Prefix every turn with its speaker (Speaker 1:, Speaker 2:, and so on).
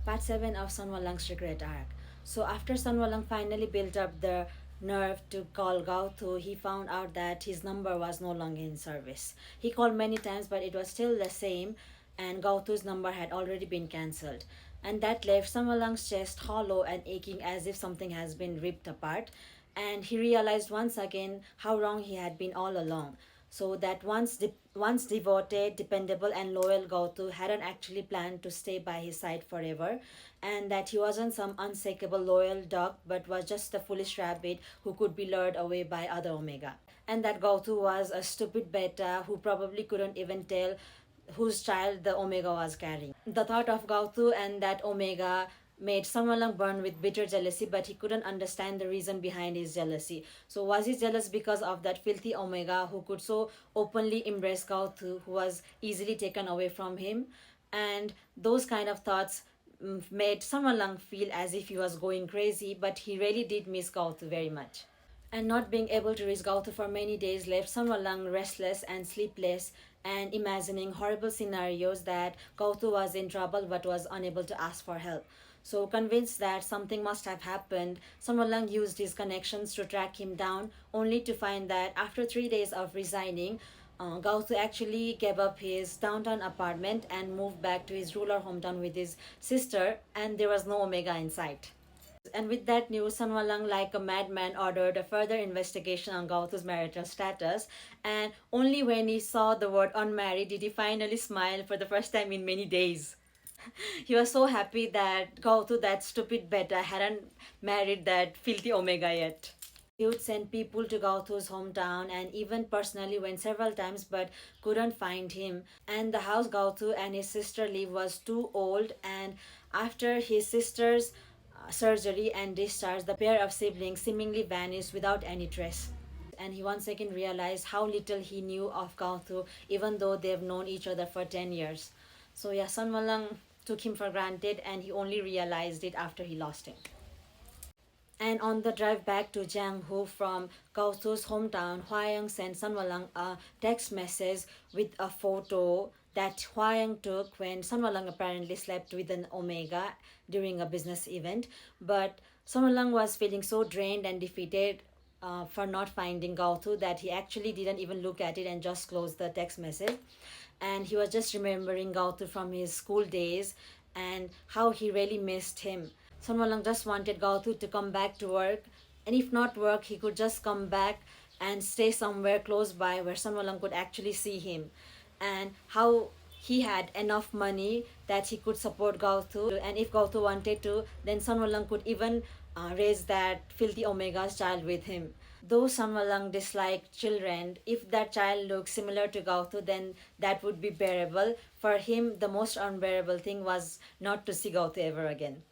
Speaker 1: Part 7 of Sun Wenlang's regret arc. So after Sun Wenlang finally built up the nerve to call Gaotu, he found out that his number was no longer in service. He called many times, but it was still the same, and Gaotu's number had already been cancelled. And that left Sun Wenlang's chest hollow and aching as if something has been ripped apart. And he realized once again how wrong he had been all along. So that once devoted, dependable, and loyal Gautu hadn't actually planned to stay by his side forever, and that he wasn't some unshakable loyal dog, but was just a foolish rabbit who could be lured away by other Omega. And that Gautu was a stupid beta who probably couldn't even tell whose child the Omega was carrying. The thought of Gautu and that Omega made Sun Wenlang burn with bitter jealousy, but he couldn't understand the reason behind his jealousy. So was he jealous because of that filthy Omega who could so openly embrace Gautu, who was easily taken away from him? And those kind of thoughts made Sun Wenlang feel as if he was going crazy, but he really did miss Gautu very much. And not being able to reach Gautu for many days left Sun Wenlang restless and sleepless and imagining horrible scenarios that Gautu was in trouble but was unable to ask for help. So convinced that something must have happened, Sun Wenlang used his connections to track him down, only to find that after 3 days of resigning, Gautu actually gave up his downtown apartment and moved back to his rural hometown with his sister, and there was no Omega in sight. And with that news, Sun Wenlang, like a madman, ordered a further investigation on Gautu's marital status. And only when he saw the word unmarried did he finally smile for the first time in many days. He was so happy that Gautu, that stupid beta, hadn't married that filthy Omega yet. He would send people to Gautu's hometown and even personally went several times but couldn't find him. And the house Gautu and his sister live was too old, and after his sister's surgery and discharge, the pair of siblings seemingly vanished without any trace. And he once again realized how little he knew of Gautu, even though they've known each other for 10 years. So yeah, Sun Wenlang took him for granted and he only realized it after he lost him. And on the drive back to Jianghu from Gautu's hometown, Huayang sent Sun Wenlang a text message with a photo that Huayang took when Sun Wenlang apparently slept with an Omega during a business event. But Sun Wenlang was feeling so drained and defeated for not finding Gautu that he actually didn't even look at it and just closed the text message. And he was just remembering Gautu from his school days and how he really missed him. Sun Wenlang just wanted Gautu to come back to work, and if not work, he could just come back and stay somewhere close by where Sun Wenlang could actually see him. And how he had enough money that he could support Gautu, and if Gautu wanted to, then Sun Wenlang could even raise that filthy Omega's child with him. Though Sun Wenlang disliked children, if that child looked similar to Gautu, then that would be bearable. For him, the most unbearable thing was not to see Gautu ever again.